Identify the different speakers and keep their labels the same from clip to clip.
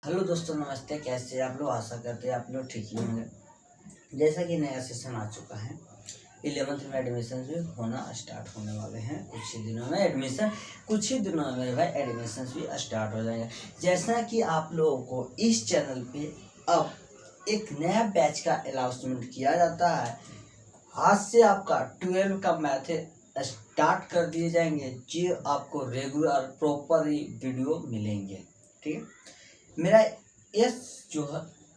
Speaker 1: Hello दोस्तों, नमस्ते। कैसे आप लोग? आशा करते हैं आप लोग ठीक ही होंगे। जैसा कि नया सेशन आ चुका है, 11th में एडमिशन भी होना स्टार्ट होने वाले हैं। कुछ ही दिनों में भाई एडमिशन भी स्टार्ट हो जाएंगे। जैसा कि आप लोगों को इस चैनल पे अब एक नया बैच का अनाउंसमेंट किया जाता है। आज से आपका 12 का मैथ स्टार्ट कर दिए जाएंगे, जो आपको रेगुलर प्रॉपर वीडियो मिलेंगे। ठीक है। मेरा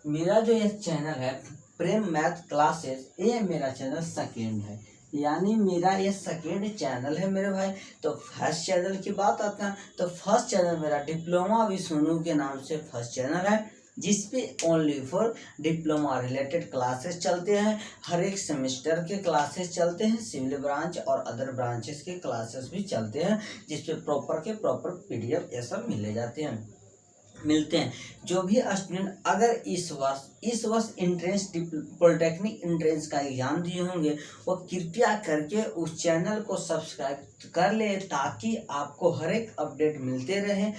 Speaker 1: मेरा जो ये चैनल है प्रेम मैथ क्लासेस, ये मेरा चैनल सेकेंड है, यानी मेरा ये सेकेंड चैनल है मेरे भाई। तो फर्स्ट चैनल की बात आता है तो फर्स्ट चैनल मेरा डिप्लोमा विद सोनू के नाम से फर्स्ट चैनल है, जिसपे only for diploma related classes चलते हैं। हर एक सेमेस्टर के क्लासेस चलते हैं, सिविल ब्रांच और अदर ब्रांचेस के क्लासेस भी चलते हैं, जिसपे प्रॉपर PDF ये सब मिलते हैं। जो भी स्टूडेंट अगर इस वर्ष एंट्रेंस पॉलिटेक्निक एंट्रेंस का एग्जाम दिए होंगे, वो कृपया करके उस चैनल को सब्सक्राइब कर ले, ताकि आपको हर एक अपडेट मिलते रहे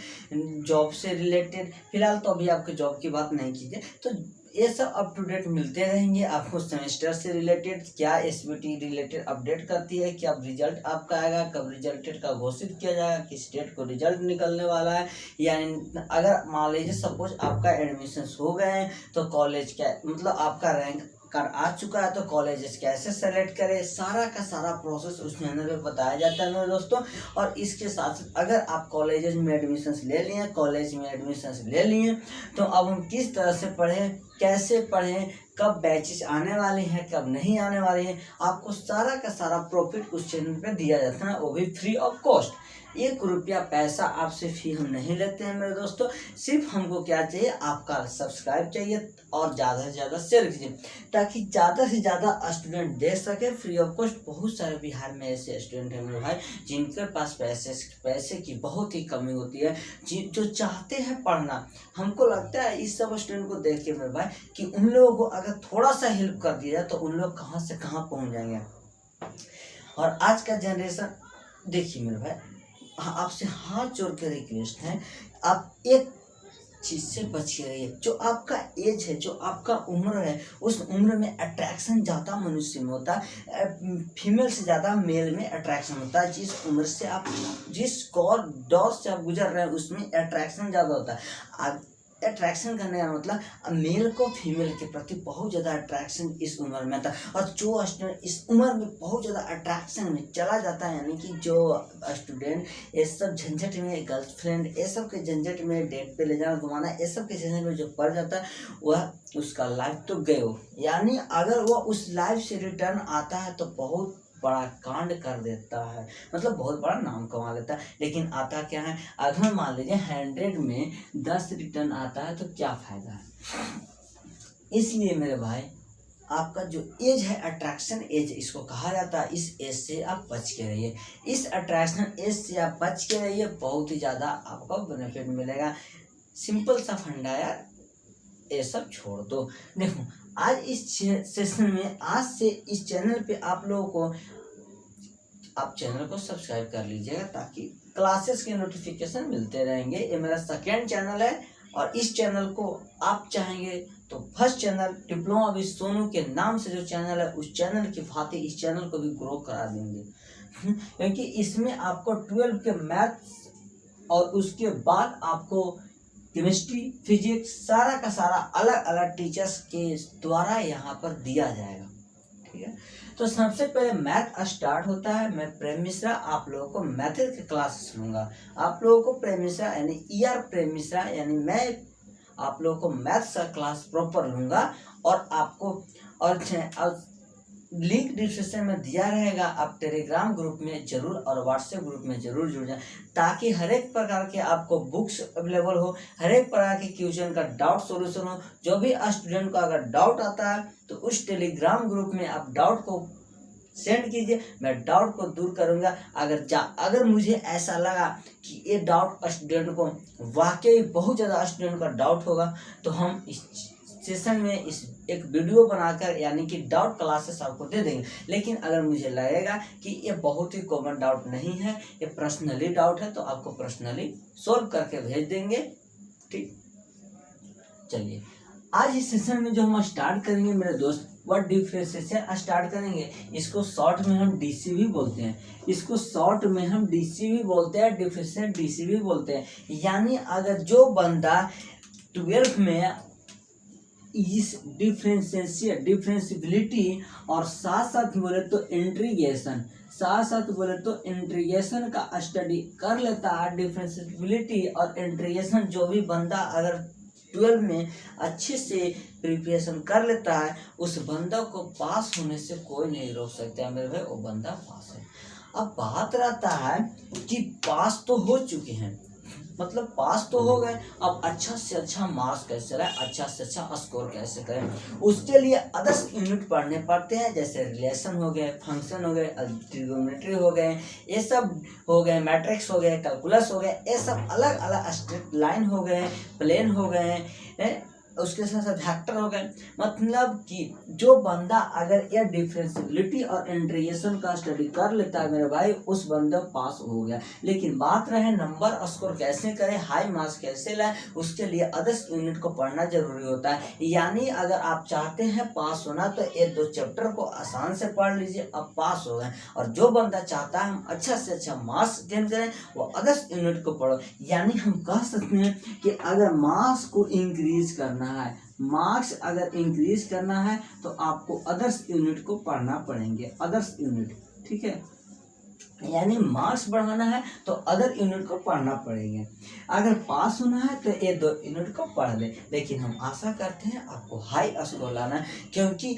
Speaker 1: जॉब से रिलेटेड। फिलहाल तो अभी आपके जॉब की बात नहीं कीजिए, तो ये सब अप टू डेट मिलते रहेंगे आपको। सेमेस्टर से रिलेटेड क्या SBT रिलेटेड अपडेट करती है, कब रिजल्ट आपका आएगा, कब रिजल्टेड का घोषित किया जाएगा, किस डेट को रिजल्ट निकलने वाला है। यानी अगर मान लीजिए सपोज आपका एडमिशन हो गए हैं, तो कॉलेज क्या मतलब आपका रैंक कार्ड आ चुका है, तो कॉलेजेस कैसे सेलेक्ट करें, सारा का सारा प्रोसेस उस चैनल पे बताया जाता है मेरे दोस्तों। और इसके साथ अगर आप कॉलेज में एडमिशन ले लिए तो अब हम किस तरह से पढ़ें, कैसे पढ़ें, कब बैचेस आने वाले हैं, कब नहीं आने वाले हैं, आपको सारा का सारा प्रॉफिट उस चैनल पे दिया जाता है, वो भी फ्री ऑफ कॉस्ट। 1 रुपया पैसा आपसे फी हम नहीं लेते हैं मेरे दोस्तों। सिर्फ हमको क्या चाहिए, आपका सब्सक्राइब चाहिए और ज़्यादा से ज़्यादा शेयर कीजिए, ताकि ज़्यादा से ज़्यादा स्टूडेंट देख सके फ्री ऑफ कॉस्ट। बहुत सारे बिहार में ऐसे स्टूडेंट हैं मेरे भाई, जिनके पास पैसे की बहुत ही कमी होती है, जो चाहते हैं पढ़ना। हमको लगता है इस सब स्टूडेंट को देख के मेरे भाई कि उन लोगों को अगर थोड़ा सा हेल्प कर दिया जाए तो उन लोग कहाँ से कहाँ पहुँच जाएंगे। और आज का जनरेशन देखिए मेरे भाई, आपसे हाथ जोड़ के रिक्वेस्ट है, आप एक चीज से बच के रहिए। जो आपका एज है, जो आपका उम्र है, उस उम्र में अट्रैक्शन ज़्यादा मनुष्य में होता है, फीमेल से ज़्यादा मेल में अट्रैक्शन होता है। जिस उम्र से आप जिस दौर से आप गुजर रहे हैं, उसमें अट्रैक्शन ज़्यादा होता है। अट्रैक्शन करने का मतलब मेल को फीमेल के प्रति बहुत ज़्यादा अट्रैक्शन इस उम्र में था। और जो स्टूडेंट इस उम्र में बहुत ज़्यादा अट्रैक्शन में चला जाता है, यानी कि जो स्टूडेंट ये सब झंझट में, गर्लफ्रेंड ये सब के झंझट में, डेट पे ले जाना घुमाना ये सब के झंझट में जो पड़ जाता है, वह उसका लाइफ तो गए हो। यानी अगर वह उस लाइफ से रिटर्न आता है तो बहुत बड़ा कांड कर देता है, मतलब बहुत बड़ा नाम कमा लेता है। लेकिन आता क्या है, अगर मान लीजिए 100 में 10 रिटर्न आता है तो क्या फायदा है। इसलिए मेरे भाई, आपका जो एज है, अट्रैक्शन एज इसको कहा जाता है, इस एज से आप बच के रहिए। इस अट्रैक्शन एज से आप बच के रहिए, बहुत ही ज़्यादा आपको बेनिफिट मिलेगा। सिंपल सा फंडा यार, ये सब छोड़ दो। देखो, आज इस सेशन में, आज से इस चैनल पे आप लोगों को, आप चैनल को सब्सक्राइब कर लीजिएगा, ताकि क्लासेस के नोटिफिकेशन मिलते रहेंगे। ये मेरा सेकेंड चैनल है, और इस चैनल को आप चाहेंगे तो first channel diploma with Sonu के नाम से जो चैनल है, उस चैनल की भांति इस चैनल को भी ग्रो करा देंगे। क्योंकि इसमें आपको 12 के मैथ्स और उसके बाद आपको केमिस्ट्री, फिजिक्स, सारा का सारा अलग अलग टीचर्स के द्वारा यहाँ पर दिया जाएगा। ठीक है। तो सबसे पहले मैथ स्टार्ट होता है। मैं प्रेम मिश्रा आप लोगों को मैथ्स की क्लास लूँगा। आप लोगों को प्रेम मिश्रा यानी प्रेम मिश्रा, यानी मैं आप लोगों को मैथ्स का क्लास प्रॉपर लूँगा। और आपको और लिंक डिस्क्रिप्शन में दिया रहेगा, आप टेलीग्राम ग्रुप में जरूर और व्हाट्सएप ग्रुप में जरूर जुड़ जाएं, ताकि हर एक प्रकार के आपको बुक्स अवेलेबल हो, हर एक प्रकार के क्वेश्चन का डाउट सॉल्यूशन हो। जो भी स्टूडेंट को अगर डाउट आता है तो उस टेलीग्राम ग्रुप में आप डाउट को सेंड कीजिए, मैं डाउट को दूर करूंगा। अगर मुझे ऐसा लगा कि ये डाउट स्टूडेंट को वाकई बहुत ज़्यादा स्टूडेंट का डाउट होगा, तो हम इस सेशन में इस एक वीडियो बनाकर, यानी कि डाउट क्लासेस आपको दे देंगे। लेकिन अगर मुझे लगेगा कि ये बहुत ही कॉमन डाउट नहीं है, ये पर्सनली डाउट है, तो आपको पर्सनली सॉल्व करके भेज देंगे। ठीक। चलिए आज इस सेशन में जो हम स्टार्ट करेंगे मेरे दोस्त, वह डिफरेंशिएशन स्टार्ट करेंगे। इसको शॉर्ट में हम डीसी भी बोलते हैं, इसको शॉर्ट में हम डीसी भी बोलते हैं, डिफरेंशिएशन डीसी भी बोलते हैं। यानी अगर जो बंदा 12th में इस डिफरेंशिएबिलिटी और साथ साथ बोले तो इंटीग्रेशन, साथ साथ बोले तो इंटीग्रेशन का स्टडी कर लेता है, डिफरेंशिएबिलिटी और इंटीग्रेशन जो भी बंदा अगर 12 में अच्छे से प्रिपरेशन कर लेता है, उस बंदा को पास होने से कोई नहीं रोक सकता है मेरे भाई, वो बंदा पास है। अब बात रहता है कि पास तो हो चुके हैं, मतलब पास तो हो गए, अब अच्छा से अच्छा मार्क्स कैसे लाए, अच्छा से अच्छा स्कोर कैसे करें, उसके लिए अदर्स यूनिट पढ़ने पड़ते हैं, जैसे रिलेशन हो गए, फंक्शन हो गए, ट्रिग्नोमेट्री हो गए, ये सब हो गए, मैट्रिक्स हो गए, कैलकुलस हो गए, ये सब अलग अलग स्ट्रेट लाइन हो गए, प्लेन हो गए, उसके साथ साथ वेक्टर हो गए। मतलब कि जो बंदा अगर ये डिफरेंशिएबिलिटी और इंटीग्रेशन का स्टडी कर लेता है मेरे भाई, उस बंदा पास हो गया। लेकिन बात रहे नंबर स्कोर कैसे करें, हाई मार्क्स कैसे लाएं, उसके लिए अदर्स यूनिट को पढ़ना जरूरी होता है। यानी अगर आप चाहते हैं पास होना तो ये 2 चैप्टर को आसान से पढ़ लीजिए, अब पास हो गए। और जो बंदा चाहता है हम अच्छा से अच्छा मार्क्स गेन करें, वो अदर्स यूनिट को पढ़ो। यानी हम कह सकते हैं कि अगर मार्क्स को इंक्रीज करना है, मार्क्स अगर इंक्रीज करना है तो आपको अदर्स यूनिट को पढ़ना पड़ेंगे, अदर्स यूनिट, ठीक है। यानी मार्क्स बढ़ाना है तो अदर यूनिट को पढ़ना पड़ेंगे। अगर पास होना है तो ये 2 यूनिट को पढ़ ले। लेकिन हम आशा करते हैं आपको हाई स्कोर लाना है, क्योंकि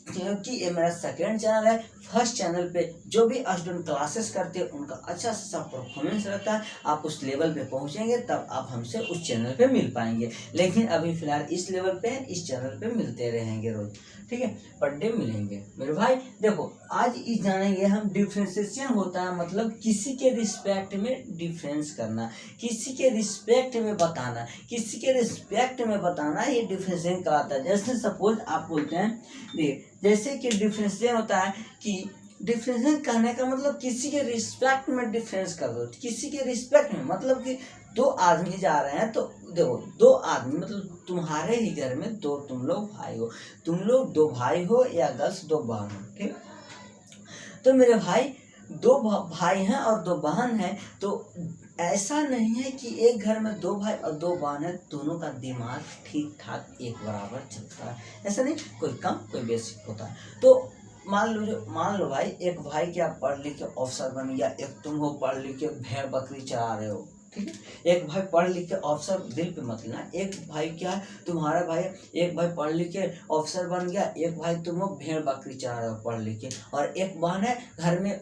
Speaker 1: ये मेरा सेकेंड चैनल है। फर्स्ट चैनल पे जो भी स्टूडेंट क्लासेस करते हैं उनका अच्छा सा परफॉर्मेंस रहता है, आप उस लेवल पे पहुंचेंगे तब आप हमसे उस चैनल पे मिल पाएंगे। लेकिन अभी फिलहाल इस लेवल पे इस चैनल पे मिलते रहेंगे रोज, ठीक है, पर डे मिलेंगे मेरे भाई। देखो आज इस जानेंगे हम डिफरेंशिएशन होता है मतलब किसी के रिस्पेक्ट में डिफरेंस करना, किसी के रिस्पेक्ट में बताना, किसी के रिस्पेक्ट में बताना, ये डिफरेंशिएशन कहलाता है। जैसे सपोज आप बोलते हैं, देखिए जैसे कि डिफरेंशिएशन होता है कि डिफरेंशिएशन कहने का मतलब किसी के रिस्पेक्ट में डिफरेंस कर दो, किसी के रिस्पेक्ट में मतलब कि 2 आदमी जा रहे हैं तो देखो 2 आदमी मतलब तुम्हारे ही घर में 2 तुम लोग भाई हो, तुम लोग 2 भाई हो या गर्ल्स 2 बहन हो, ठीक। तो मेरे भाई 2 भाई हैं और 2 बहन हैं, तो ऐसा नहीं है कि एक घर में 2 भाई और 2 बहन है, दोनों का दिमाग ठीक ठाक एक बराबर चलता है, ऐसा नहीं, कोई कम कोई बेसिक होता है। तो मान लो भाई एक भाई क्या पढ़ लिख के अफसर बन गया, एक तुम हो पढ़ लिख के भेड़ बकरी चरा रहे हो, ठीक है। एक भाई पढ़ लिख के अफसर, दिल पे मत लेना, एक भाई क्या है तुम्हारा भाई, एक भाई पढ़ लिख के अफसर बन गया, एक भाई तुम हो भेड़ बकरी चरा रहे हो पढ़ लिख के, और एक बहन है घर में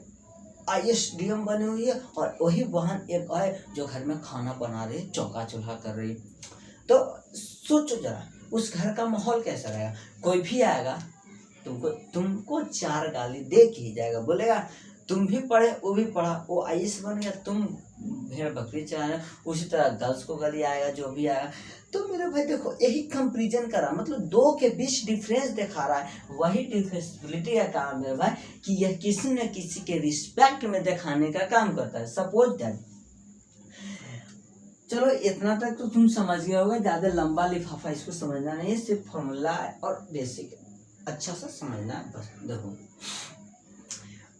Speaker 1: ISDM बनी हुई है, और वही बहन एक है जो घर में खाना बना रही है, चौका चूल्हा कर रही है। तो सोचो जरा उस घर का माहौल कैसा रहेगा। कोई भी आएगा तुमको 4 गाली दे के ही जाएगा, बोलेगा तुम भी पढ़े वो भी पढ़ा, वो IAS बन गया, तुम भेड़ बकरी चलाना। उसी तरह गर्ल्स को गाली आएगा, जो भी आएगा। तो मेरे भाई देखो यही कंपेरिजन करा, मतलब 2 के बीच डिफरेंस दिखा रहा है, वही डिफरेंशिएबिलिटी का काम मेरे भाई कि यह किसी न किसी के रिस्पेक्ट में दिखाने का काम करता है। सपोज दैट, चलो इतना तक तो तुम समझ गए होगा, ज्यादा लंबा लिफाफा इसको समझना नहीं है, सिर्फ फॉर्मूला और बेसिक अच्छा सा समझना है बस। देखो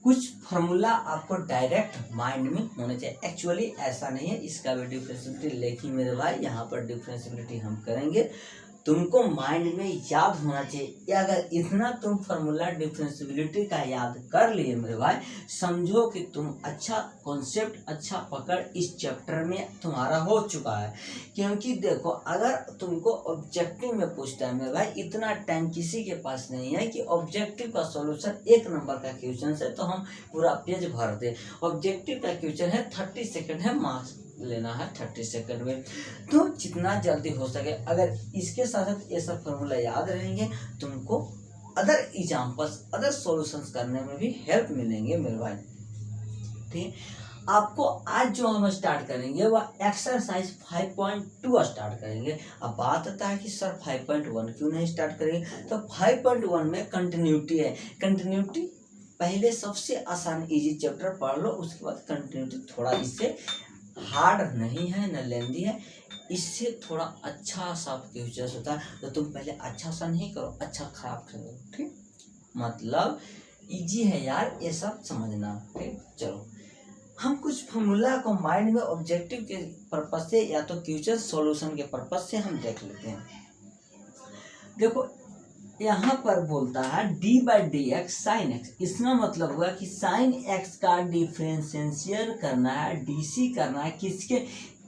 Speaker 1: कुछ फार्मूला आपको डायरेक्ट माइंड में होना चाहिए, एक्चुअली ऐसा नहीं है, इसका भी डिफरेंशिएबिलिटी, लेकिन मेरे भाई यहाँ पर डिफरेंशिएबिलिटी हम करेंगे, तुमको माइंड में याद होना चाहिए। अगर इतना तुम फार्मूला डिफरेंशिएबिलिटी का याद कर लिए मेरे भाई, समझो कि तुम अच्छा कॉन्सेप्ट, अच्छा पकड़ इस चैप्टर में तुम्हारा हो चुका है। क्योंकि देखो अगर तुमको ऑब्जेक्टिव में पूछता है मेरे भाई, इतना टाइम किसी के पास नहीं है कि ऑब्जेक्टिव का सॉल्यूशन 1 नंबर का क्वेश्चन से तो हम पूरा पेज भर दे। ऑब्जेक्टिव का क्वेश्चन है 30 सेकेंड है, मार्क्स लेना है 30 सेकंड में। तो जितना जल्दी हो सके अगर इसके साथ साथ ये सब फॉर्मूला याद रहेंगे, तुमको अदर एग्जाम्पल्स, अदर सॉल्यूशंस करने में भी हेल्प मिलेंगे मेरे भाई, ठीक। आपको आज जो हम स्टार्ट करेंगे वह एक्सरसाइज 5.2 स्टार्ट करेंगे। अब बात आता है कि सर 5.1 क्यों नहीं स्टार्ट करेंगे, तो 5.1 में कंटिन्यूटी है। कंटिन्यूटी पहले सबसे आसान इजी चैप्टर पढ़ लो, उसके बाद कंटिन्यूटी थोड़ा इससे हार्ड नहीं है न लेंदी है, इससे थोड़ा अच्छा सा फ्यूचर्स होता है। तो तुम पहले अच्छा सा नहीं करो, अच्छा खराब करो, ठीक। मतलब इजी है यार ये सब समझना, ठीक। चलो हम कुछ फॉर्मूला को माइंड में ऑब्जेक्टिव के पर्पज से या तो फ्यूचर सॉल्यूशन के पर्पज से हम देख लेते हैं। देखो यहाँ पर बोलता है d/dx sin x, इसका मतलब हुआ कि sin x का डिफरेंशियल करना है, डीसी करना है किसके,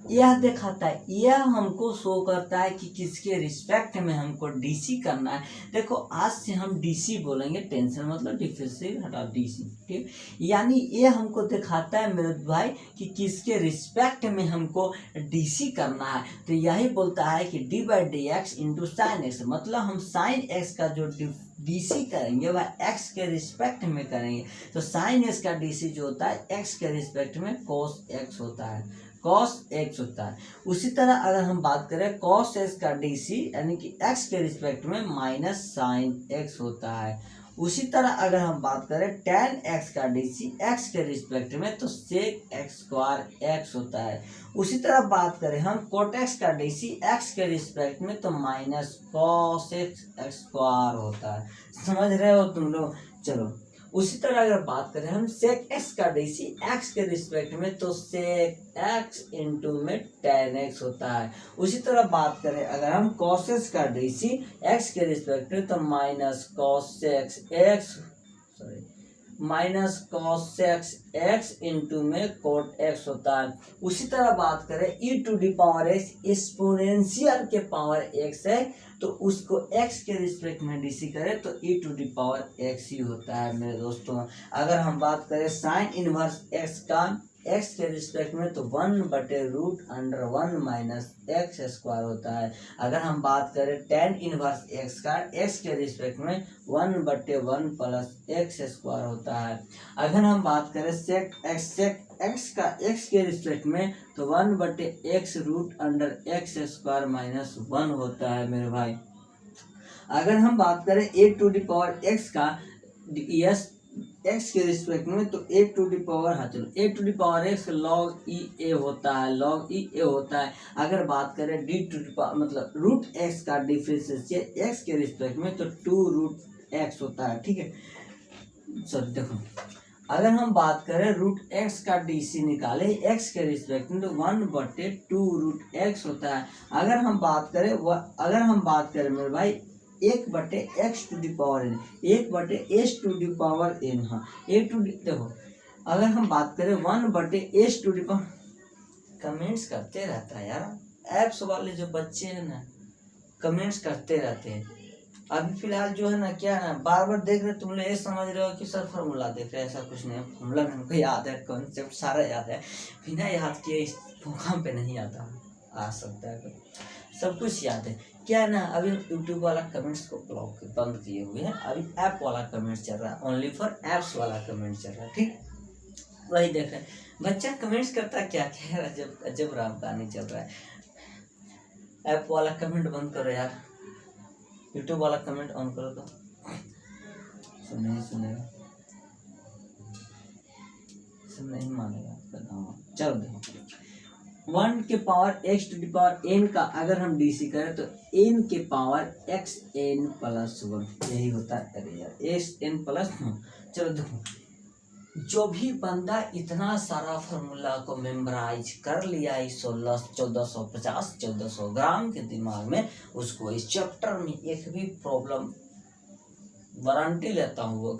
Speaker 1: यह दिखाता है, यह हमको शो करता है कि किसके रिस्पेक्ट में हमको डीसी करना है। देखो आज से हम डीसी बोलेंगे, टेंशन मतलब डिफरेंशियल हटा डीसी, ठीक। यानी ये हमको दिखाता है मेरे भाई कि किसके रिस्पेक्ट में हमको डीसी करना है। तो यही बोलता है कि d/dx इंटू साइन एक्स, मतलब हम साइन एक्स का जो डीसी करेंगे वह एक्स के रिस्पेक्ट में करेंगे। तो साइन एक्स का डीसी जो होता है एक्स के रिस्पेक्ट में कॉस एक्स होता है, कॉस एक्स होता है। उसी तरह अगर हम बात करें कॉस एक्स का डीसी यानी कि एक्स के रिस्पेक्ट में माइनस साइन एक्स होता है। उसी तरह अगर हम बात करें टेन एक्स का डीसी एक्स के रिस्पेक्ट में तो सेक एक्स स्क्वायर एक्स होता है। उसी तरह बात करें हम कोट एक्स का डीसी एक्स के रिस्पेक्ट में तो माइनस कॉस एक्स स्क्वायर होता है। समझ रहे हो तुम लोग। चलो उसी तरह अगर बात करें हम सेक एक्स का डीसी एक्स के रिस्पेक्ट में तो सेक एक्स इंटू में टेन एक्स होता है। उसी तरह बात करें अगर हम कॉस एक्स का डीसी एक्स के रिस्पेक्ट में तो minus cos x x minus cos x x into में कोट एक्स होता है। उसी तरह बात करें e to the power x exponential के पावर एक्स है तो उसको x के रिस्पेक्ट में डीसी करें तो e to the power x ही होता है मेरे दोस्तों। अगर हम बात करें साइन इनवर्स x का x के रिस्पेक्ट में तो 1/√1 माइनस एक्स स्क्वायर होता है। अगर हम बात करें टेन इनवर्स x का x के रिस्पेक्ट में 1/1 प्लस एक्स स्क्वायर होता है। अगर हम बात करें सेक एक्स का x के रिस्पेक्ट में तो 1/x√x स्क्वायर माइनस 1 होता है मेरे भाई। अगर हम बात करें a to the power x का यस एक्स के रिस्पेक्ट में तो a to the power x log e a होता है, लॉग ई ए होता है। अगर बात करें डी टू डी पावर मतलब रूट एक्स का डिफरेंशियल एक्स के रिस्पेक्ट में तो 2√x होता है, ठीक है। सॉरी देखो अगर हम बात करें रूट एक्स का डीसी निकाले एक्स के रिस्पेक्ट में तो 1/2√x होता है। अगर हम बात करें मेरे भाई 1/x to the power n 1/s to the power n, हाँ ए टू डी देखो अगर हम बात करें 1/s to the power, comments करते रहता है यार ऐप्स वाले जो बच्चे हैं ना, कमेंट्स करते रहते हैं। अभी फिलहाल जो है ना क्या है ना बार बार देख रहे तुम लोग ये समझ रहे हो कि सर फॉर्मूला देख रहे हैं, ऐसा कुछ नहीं है। फॉर्मूला हमको याद है, कॉन्सेप्ट सारा याद है, बिना याद किए इस प्रोग्राम पे नहीं आ सकता है, सब कुछ याद है। क्या है ना अभी यूट्यूब वाला कमेंट्स को ब्लॉक बंद किए हुए हैं, अभी ऐप वाला कमेंट्स चल रहा है, ओनली फॉर ऐप्स वाला कमेंट्स चल रहा है, ठीक। वही देख रहे हैं बच्चा कमेंट्स करता क्या क्या अजब राम कहानी चल रहा है। ऐप वाला कमेंट बंद करो यार, यूट्यूब वाला कमेंट ऑन करो तो सुनेगा सब नहीं मानेगा। चलो देखो 1 के power x to the power n का अगर हम डीसी करें तो n के पावर xn प्लस 1 यही होता है। अरे यार xn प्लस 1। चलो देखो जो भी बंदा इतना सारा फार्मूला को मेमोराइज कर लिया इस 1450-1400 ग्राम के दिमाग में, उसको इस चैप्टर में एक भी प्रॉब्लम वारंटी लेता हूँ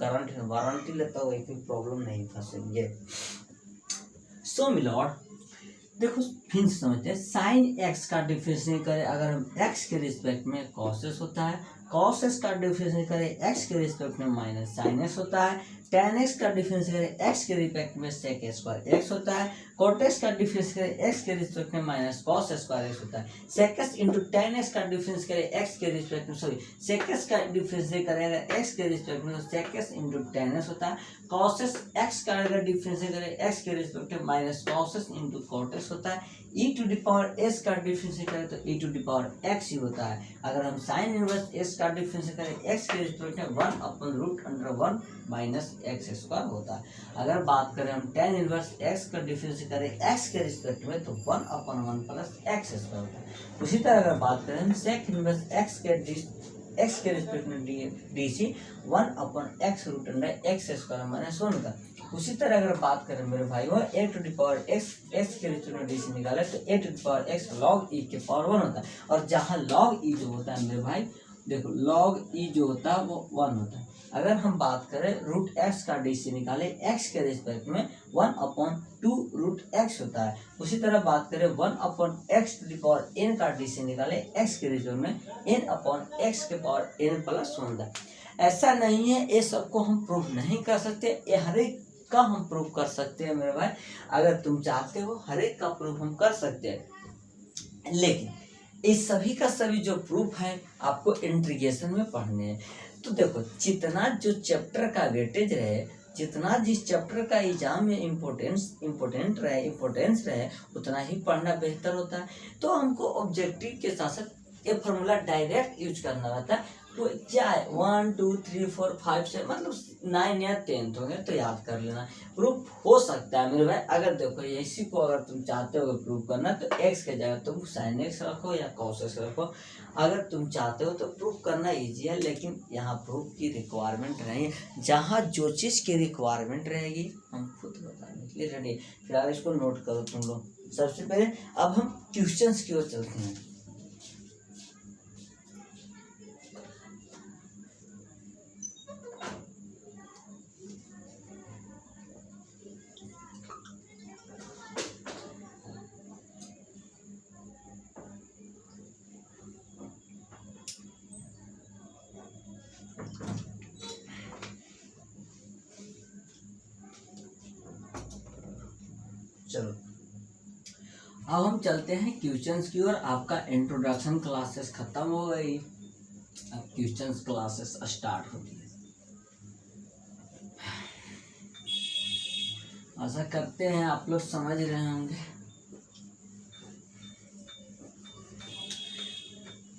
Speaker 1: एक भी प्रॉब्लम नहीं फंसेंगे। सो मिलॉर्ड देखो फिर से समझते हैं, साइन एक्स का डिफरेंशिएट करें अगर हम एक्स के रिस्पेक्ट में कॉस एक्स होता है, कॉस एक्स का डिफरेंशिएट करें एक्स के रिस्पेक्ट में माइनस साइन एक्स होता है, टेन एक्स का डिफरेंस करें एक्स के रिस्पेक्ट में सेक स्क्वायर एक्स होता है, कोट एक्स का डिफरेंस करें एक्स के रिस्पेक्ट में माइनस कॉस स्क्वायर एक्स होता है, sec x into tan x का डिफरेंस करें एक्स के रिस्पेक्ट में सेक एक्स का डिफरेंस करें एक्स के रिस्पेक्ट में तो sec x into tan x होता है, कॉस एक्स का अगर डिफरेंस करें एक्स के रिस्पेक्ट में minus cos x into cot x होता है, e to the power s का डिफरेंस करें तो e to the power x ही होता है। अगर हम साइन इनवर्स एस का डिफरेंस करें एक्स के रिस्पेक्ट में 1/√(1 - x² होता है। अगर बात करें हम tan इनवर्स x का डिफरेंस करें x के रिस्पेक्ट में तो 1/1 + x² होता है। उसी तरह अगर बात करें हम sec इनवर्स x के रिस्पेक्ट में dc 1/x√(x² - 1 का। उसी तरह अगर बात करें मेरे भाई वो a⁴x के रिस्पेक्ट में dc निकाले तो a⁴x log e के पावर 1 होता है। और जहाँ log e जो होता है मेरे भाई देखो log e जो होता है वो 1 होता है। अगर हम बात करें √x का dc निकाले x के रिस्पेक्ट में 1/2√x होता है। उसी तरह बात करें 1/x⁴n का dc निकाले x के रिस्पेक्ट में n/x⁴n + 1 है। ऐसा नहीं है ये सबको हम प्रूफ नहीं कर सकते, ये हर एक का हम प्रूफ कर सकते हैं मेरे भाई। अगर तुम चाहते हो हर एक का प्रूफ हम कर सकते हैं, लेकिन इस सभी का सभी जो प्रूफ है आपको इंटीग्रेशन में पढ़ने हैं। तो देखो जितना जो चैप्टर का वेटेज रहे, जितना जिस चैप्टर का एग्जाम में इम्पोर्टेंस रहे उतना ही पढ़ना बेहतर होता है। तो हमको ऑब्जेक्टिव के साथ साथ ये फॉर्मूला डायरेक्ट यूज करना रहता है। तो क्या है 1 2 3 4 5 6 मतलब 9 या 10 हो गए तो याद कर लेना। प्रूफ हो सकता है मेरे भाई। अगर देखो इसी को अगर तुम चाहते हो प्रूफ करना तो x के जगह तुम sin x रखो या cos x रखो। अगर तुम चाहते हो तो प्रूफ करना इजी है, लेकिन यहाँ प्रूफ की रिक्वायरमेंट नहीं है। जहाँ जो चीज़ की रिक्वायरमेंट रहेगी हम खुद बताने के लिए रेडी। फिलहाल इसको नोट करो तुम लोग। सबसे पहले अब हम क्वेश्चंस की ओर चलते हैं। चलो अब हम चलते हैं क्वेश्चंस की ओर। आपका इंट्रोडक्शन क्लासेस खत्म हो गई, अब क्वेश्चंस क्लासेस स्टार्ट होती है। आशा करते हैं आप लोग समझ रहे होंगे।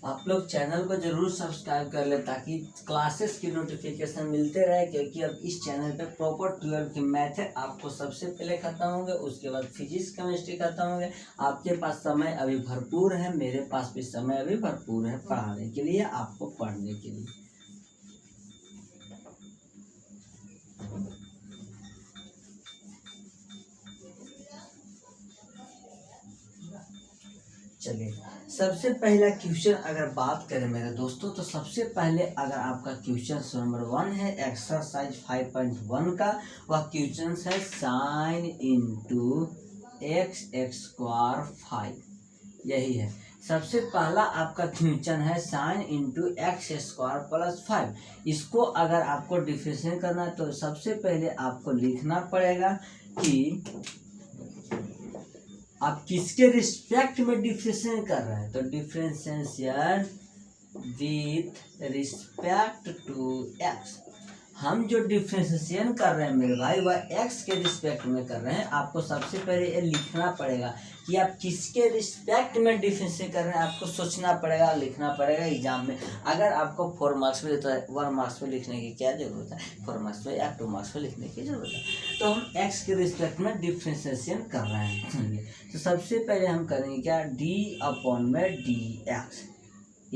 Speaker 1: आप लोग चैनल को जरूर सब्सक्राइब कर ले ताकि क्लासेस की नोटिफिकेशन मिलते रहे, क्योंकि अब इस चैनल पे प्रॉपर 12 के मैथ है आपको सबसे पहले खत्म होंगे, उसके बाद फिजिक्स केमिस्ट्री खत्म होंगे। आपके पास समय अभी भरपूर है, मेरे पास भी समय अभी भरपूर है पढ़ाने के लिए, आपको पढ़ने के लिए। चलिए सबसे पहला क्वेश्चन अगर बात करें मेरे दोस्तों तो सबसे पहले अगर आपका क्वेश्चन नंबर 1 है एक्सरसाइज 5.1 का, वह क्वेश्चन है साइन इंटू x² 5। यही है सबसे पहला आपका क्वेश्चन है साइन इंटू x² + 5। इसको अगर आपको डिफरेंशिएट करना है तो सबसे पहले आपको लिखना पड़ेगा कि आप किसके रिस्पेक्ट में डिफरेंशिएट कर रहे हैं। तो differentiation with respect to x, हम जो डिफरेंशिएशन कर रहे हैं मेरे भाई वह x के रिस्पेक्ट में कर रहे हैं। आपको सबसे पहले ये लिखना पड़ेगा कि आप किसके रिस्पेक्ट में डिफरेंशिएट कर रहे हैं, आपको सोचना पड़ेगा, लिखना पड़ेगा एग्जाम में। अगर आपको 4 मार्क्स में देता है 1 मार्क्स में लिखने की क्या जरूरत है, 4 मार्क्स में या 2 मार्क्स में लिखने की जरूरत है। तो हम x के रिस्पेक्ट में डिफरेंशिएशन कर रहे हैं। तो सबसे पहले हम करेंगे क्या, d/dx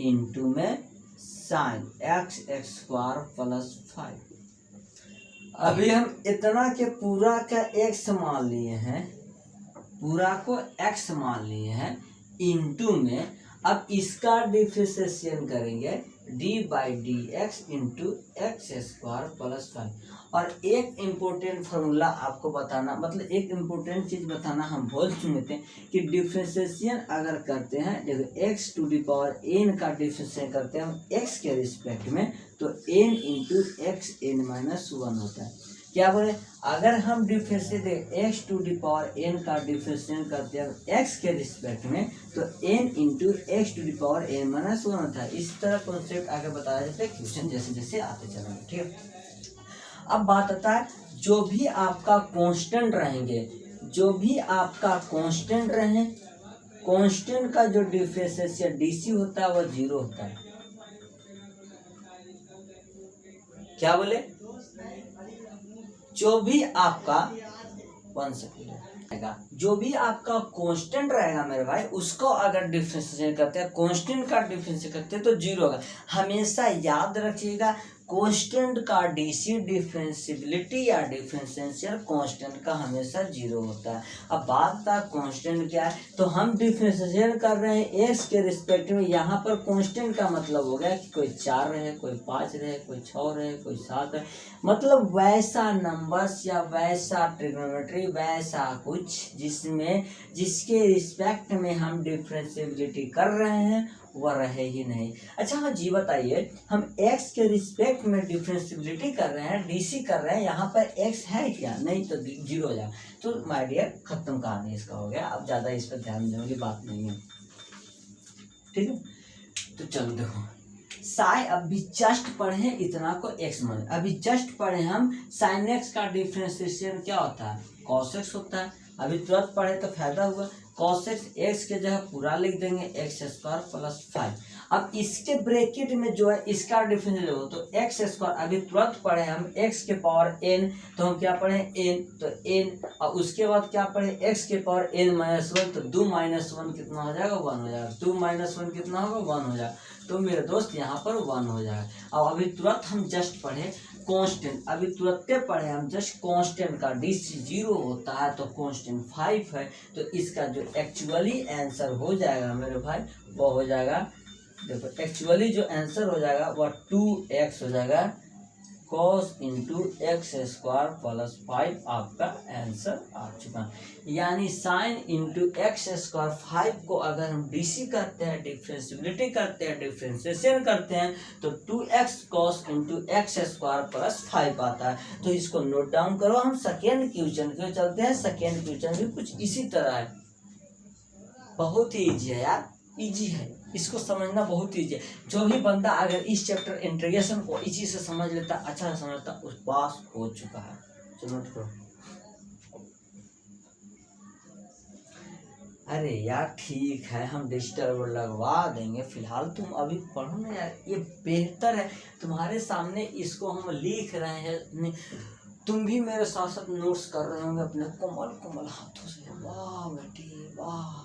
Speaker 1: इंटू में साइन x² + 5। अभी हम इतना के पूरा का x मान लिए हैं, पूरा को x मान लिए हैं इंटू में अब इसका डिफरेंशिएशन करेंगे d/dx इंटू x² + 5। और एक इम्पोर्टेंट फार्मूला आपको बताना, मतलब एक इम्पोर्टेंट चीज़ बताना हम भूल चुके थे कि डिफरेंशिएशन अगर करते हैं, देखो x⁴n का डिफरेंशिएशन करते हैं हम x के रिस्पेक्ट में तो n इंटू xn-1 होता है। क्या बोले, अगर हम डिफरेंशिएट x⁴n का डिफरेंशिएशन करते हैं x के रिस्पेक्ट में तो n इंटू xn-1 होता है। इस तरह कॉन्सेप्ट आगे बताया जाता है क्वेश्चन जैसे जैसे आते चलेंगे। ठीक है, अब बात आता है जो भी आपका कांस्टेंट रहेंगे, जो भी आपका कांस्टेंट रहे, कांस्टेंट का जो डिफरेंशिएशन डीसी होता है वह 0 होता है। क्या बोले, जो भी आपका 1 सेकेंड रहेगा, जो भी आपका कांस्टेंट रहेगा मेरे भाई, उसको अगर डिफरेंशिएट करते हैं, कांस्टेंट का डिफरेंशिएट करते हैं तो जीरो होगा। हमेशा याद रखिएगा, कांस्टेंट का डीसी डिफरेंशिएबिलिटी या डिफरेंशियल कांस्टेंट का हमेशा जीरो होता है। अब बात था कांस्टेंट क्या है, तो हम डिफरेंशिएट कर रहे हैं एक्स के रिस्पेक्ट में। यहाँ पर कांस्टेंट का मतलब हो गया कि कोई 4 रहे, कोई 5 रहे, कोई 6 रहे, कोई 7 रहे, मतलब वैसा नंबर्स या वैसा ट्रिग्नोमेट्री, वैसा कुछ जिसमें जिसके रिस्पेक्ट में हम डिफरेंशिएबिलिटी कर रहे हैं वह रहे ही नहीं। अच्छा हाँ जी बताइए, हम x के रिस्पेक्ट में डिफरेंशिएबिलिटी कर रहे हैं, डीसी कर रहे हैं, यहाँ पर x है क्या, नहीं तो जीरो हो जाए। तो माय डियर खत्म कहानी इसका हो गया, अब ज़्यादा इस पर ध्यान देने की बात नहीं है, ठीक है। तो चलो देखो, साई अभी जस्ट पढ़े इतना को x मान, अभी जस्ट पढ़े हम साइन x का डिफरेंशिएशन क्या होता है, cos x होता है। अभी तुरंत पढ़े तो फायदा हुआ, cos x के जगह पूरा लिख देंगे x² प्लस 5। अब इसके ब्रैकेट में जो है इसका डिफरेंशियल हो तो x², अभी तुरंत पढ़े हम x के पावर n, तो हम क्या पढ़े n, तो n, और उसके बाद क्या पढ़े x के पावर n-1, तो 2 - 1 कितना हो जाएगा, 1 हो जाएगा। 2 - 1 कितना होगा, 1 हो जाएगा। तो मेरे दोस्त यहाँ पर 1 हो जाएगा। अब अभी तुरंत हम जस्ट पढ़े कांस्टेंट, अभी तुरंत पढ़े हम जस्ट कांस्टेंट का डीसी जीरो होता है तो कांस्टेंट 5 है। तो इसका जो एक्चुअली आंसर हो जाएगा मेरे भाई वो हो जाएगा, देखो एक्चुअली जो आंसर हो जाएगा वह 2x हो जाएगा, cos इंटू x² प्लस 5 आपका आंसर आ चुका है। यानी साइन इंटू x² 5 को अगर हम डीसी करते हैं, डिफरेंशिएबिलिटी करते हैं, डिफरेंशिएशन करते हैं तो 2x cos into x² plus 5 आता है। तो इसको नोट डाउन करो। हम सेकेंड क्वेश्चन के चलते हैं। सेकेंड क्वेश्चन भी कुछ इसी तरह है, बहुत ही ईजी है यार, इजी है, इसको समझना बहुत ईजी है। जो भी बंदा अगर इस चैप्टर इंट्रोगेशन को इजी से समझ लेता, अच्छा से समझता, उस पास हो चुका है। चलो नोट करो। अरे यार ठीक है, हम डिजिटल बोर्ड लगवा देंगे, फिलहाल तुम अभी पढ़ो ना यार, ये बेहतर है। तुम्हारे सामने इसको हम लिख रहे हैं, तुम भी मेरे साथ साथ नोट्स कर रहे होंगे अपने कोमल कोमल हाथों से। वाह बेटी वाह,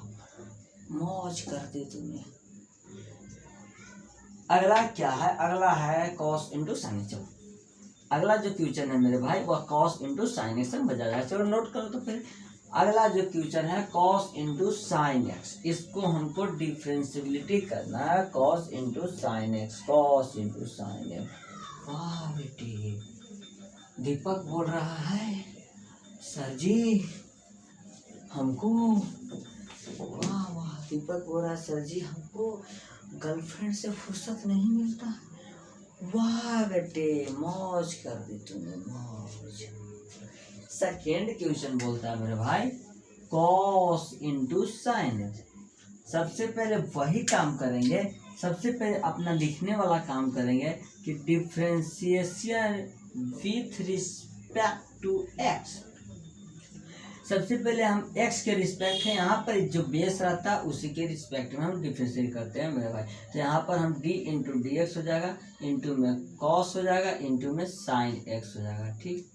Speaker 1: मौज कर दी तुमने। अगला क्या है, अगला है cos इंटू साइन x। अगला जो क्वेश्चन है मेरे भाई वह cos इंटू साइन x बजा जाएगा। चलो नोट करो। तो फिर अगला जो क्वेश्चन है cos इंटू साइन x, इसको हमको डिफरेंशिएबिलिटी करना है। cos into sine x, cos into sine x। वाह बेटी, दीपक बोल रहा है सर जी हमको, वाह वाह, दीपक बोल रहा है सर जी हमको गर्लफ्रेंड से फुर्सत नहीं मिलता। वाह बेटे मौज कर दी तुमने, मौज। सेकेंड क्वेश्चन बोलता है मेरे भाई cos इंटू साइन x। सबसे पहले वही काम करेंगे, सबसे पहले अपना लिखने वाला काम करेंगे कि differentiation with respect to x। सबसे पहले हम x के रिस्पेक्ट है, यहाँ पर जो बेस रहता है उसी के रिस्पेक्ट में हम डिफरेंशिएट करते हैं मेरे भाई। तो यहाँ पर हम d इंटू डी एक्स हो जाएगा, इंटू में cos हो जाएगा, इंटू में साइन x हो जाएगा। ठीक,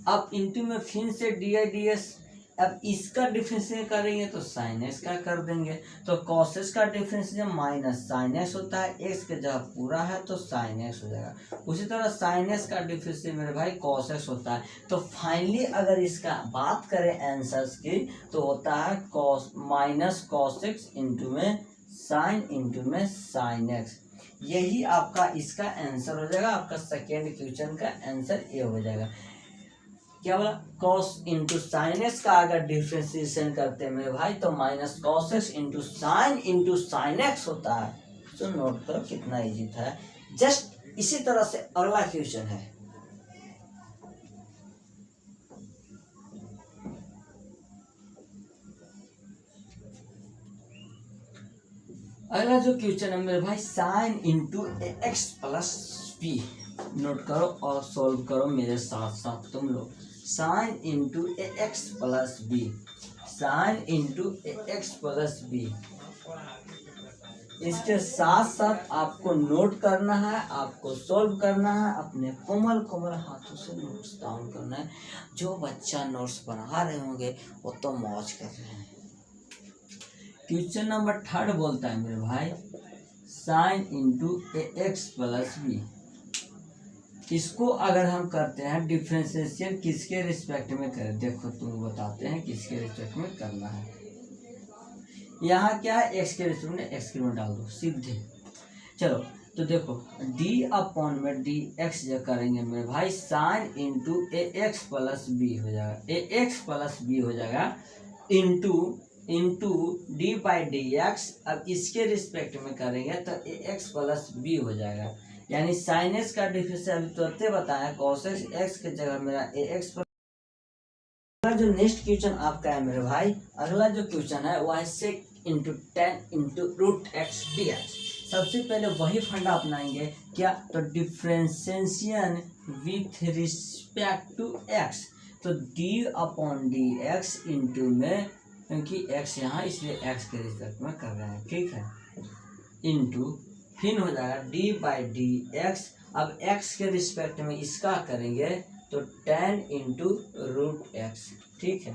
Speaker 1: अब इंटू में फिर से डी आई डी एस। अब इसका डिफरेंशिएट करेंगे तो साइन x का कर देंगे, तो cos x का डिफरेंशिएट माइनस साइन x होता है, x के जगह पूरा है तो साइन x हो जाएगा। उसी तरह साइन x का डिफरेंशिएट मेरे भाई cos x होता है। तो फाइनली अगर इसका बात करें आंसर्स की तो होता है cos minus cos x into में साइन x। यही आपका इसका आंसर हो जाएगा। आपका सेकेंड क्वेश्चन का आंसर ये हो जाएगा। क्या बोला, cos इंटू साइन एक्स का अगर डिफरेंशिएशन करते हैं मेरे भाई तो minus cos x into sine x होता है। तो नोट करो कितना इजी था। जस्ट इसी तरह से अगला क्वेश्चन है, अगला जो क्वेश्चन है मेरे भाई sine into x plus b. Note करो और सॉल्व करो मेरे साथ साथ तुम लोग। Sine into x plus b, sine into x plus b. इसके साथ साथ आपको नोट करना है, आपको सॉल्व करना है, अपने कोमल कोमल हाथों से नोट्स डाउन करना है। जो बच्चा नोट्स बना रहे होंगे वो तो मौज कर रहे हैं। क्वेश्चन नंबर 3 बोलता है मेरे भाई साइन इंटू ए एक्स प्लस बी। इसको अगर हम करते हैं डिफ्रेंशिएशन किसके रिस्पेक्ट में करें, देखो तुम बताते हैं किसके रिस्पेक्ट में करना है। यहाँ क्या है, एक्स के रिस्पेक्ट में एक्स के में डाल दो सीधे। चलो तो देखो डी अपॉन में डी एक्स जो करेंगे मेरे भाई साइन इंटू ए एक्स प्लस बी हो जाएगा, ए एक्स प्लस बी हो जाएगा into D by D x. अब इसके रिस्पेक्ट में करेंगे तो ए एक्स प्लस बी हो जाएगा, यानी साइन एक्स का डिफरेंस अभी तुरंत बताया कॉस एक्स के जगह मेरा ए एक्स। जो नेक्स्ट क्वेश्चन आपका है मेरे भाई, अगला जो क्वेश्चन है वो है sec into tan into root x d x. सबसे पहले वही फंडा अपनाएंगे क्या, तो differentiation with respect to x. तो d upon d x into में, क्योंकि एक्स यहाँ इसलिए एक्स के रिस्पेक्ट में कर रहे हैं, ठीक है, इंटू फिर हो जाएगा डी बाई डी एक्स। अब एक्स के रिस्पेक्ट में इसका करेंगे तो टेन इंटू रूट एक्स, ठीक है।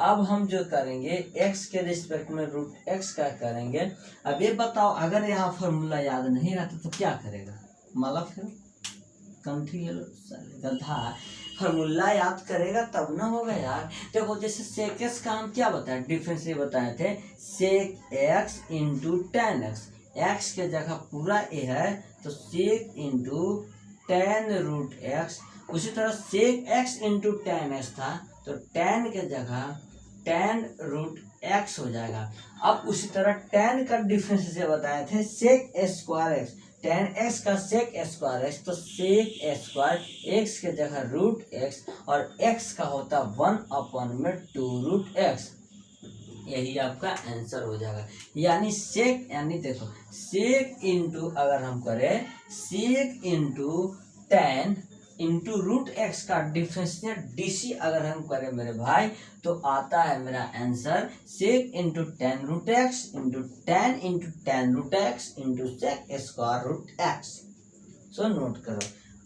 Speaker 1: अब हम जो करेंगे एक्स के रिस्पेक्ट में रूट एक्स का करेंगे। अब ये बताओ अगर यहाँ फॉर्मूला याद नहीं रहता तो क्या करेगा, माला फिर कंठी ले लो गधा, फॉर्मूला याद करेगा तब ना होगा यार। देखो जैसे सेक एक्स का हम क्या बताया, डिफरेंस ये बताए थे sec x into tan x. X के जगह पूरा ए है तो sec into tan root x. उसी तरह sec x into tan x था तो टेन के जगह टेन रूट एक्स हो जाएगा। अब उसी तरह टेन का डिफरेंस से बताए थे sec square x, tan x का सेक स्क्वायर एक्स, तो सेक स्क्वायर एक्स के जगह रूट एक्स और एक्स का होता 1/2 रूट एक्स। यही आपका आंसर हो जाएगा। यानी सेक, यानी देखो सेक इंटू अगर हम करें sec into tan into root x का डिफरेंशियल डीसी अगर हम करें मेरे भाई तो आता है मेरा answer sec into tan root x into tan root x into sec square root x. So note करो।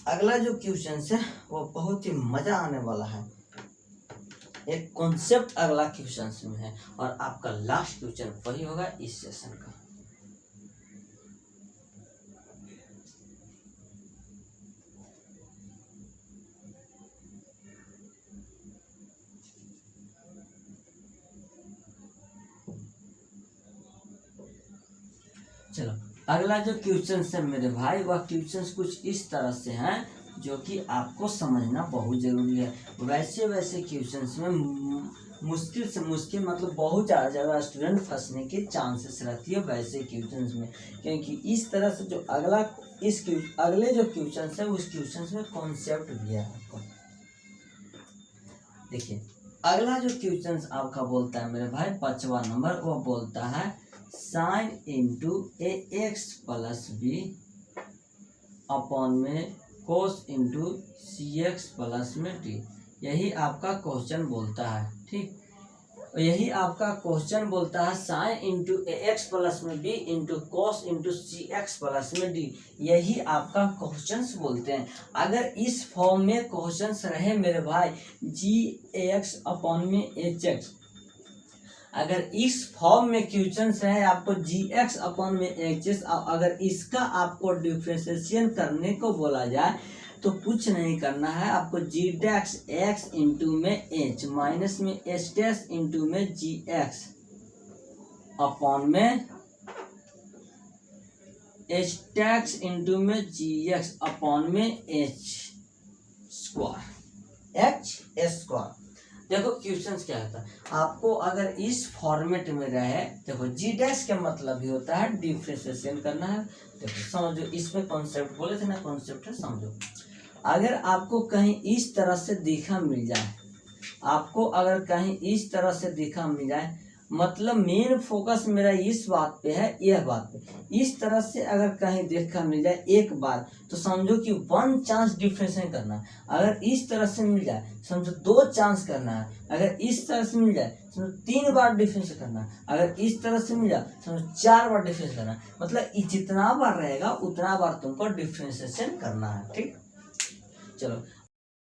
Speaker 1: अगला जो क्वेश्चन है वो बहुत ही मजा आने वाला है, एक कॉन्सेप्ट अगला क्वेश्चन में है और आपका लास्ट क्वेश्चन वही होगा इस सेशन का। चलो अगला जो क्वेश्चन है मेरे भाई वह क्वेश्चन कुछ इस तरह से हैं जो कि आपको समझना बहुत जरूरी है। वैसे क्वेश्चंस में मुश्किल से मुश्किल मतलब बहुत ज़्यादा स्टूडेंट फंसने के चांसेस रहती है वैसे क्वेश्चंस में, क्योंकि इस तरह से जो अगले जो क्वेश्चंस है उस क्वेश्चंस में कॉन्सेप्ट भी है आपको। देखिए अगला जो क्वेश्चंस आपका बोलता है मेरे भाई 5वां नंबर, वो बोलता है साइन इंटू ए एक्स प्लस बी अपॉन में कोस इंटू सी एक्स प्लस में डी। यही आपका क्वेश्चन बोलता है, ठीक। यही आपका क्वेश्चन बोलता है साइन इंटू ए एक्स प्लस में बी इंटू कोस इंटू सी एक्स प्लस में डी। यही आपका क्वेश्चंस बोलते हैं। अगर इस फॉर्म में क्वेश्चंस रहे मेरे भाई जी एक्स अपॉन में एच एक्स, अगर इस फॉर्म में क्वेश्चंस है आपको जी एक्स अपॉन में एच एस, अगर इसका आपको डिफ्रेंशिएशन करने को बोला जाए तो कुछ नहीं करना है, आपको जी डैक्स एक्स इंटू में एच माइनस में एच डैश इंटू में जी एक्स अपॉन में एच डैक्स इंटू में जी एक्स अपॉन में एच स्क्वायर। देखो क्वेश्चंस क्या होता है, आपको अगर इस फॉर्मेट में रहे, देखो जी डैश का मतलब ही होता है डिफ्रेंशिएशन करना है। देखो समझो, इसमें कॉन्सेप्ट बोले थे ना, कॉन्सेप्ट है समझो। अगर आपको कहीं इस तरह से दिखा मिल जाए, आपको अगर कहीं इस तरह से दिखा मिल जाए, मतलब मेन फोकस मेरा इस बात पे है, यह बात पे। इस तरह से अगर कहीं देखा मिल जाए एक बार तो समझो कि 1 चांस डिफरेंशिएट करना है। अगर इस तरह से मिल जाए समझो 2 चांस करना है। अगर इस तरह से मिल जाए समझो 3 बार डिफरेंशिएट करना है। अगर इस तरह से मिल जाए समझो 4 बार डिफरेंशिएट करना है। मतलब जितना बार रहेगा उतना बार तुमको डिफरेंशिएशन करना है। ठीक, चलो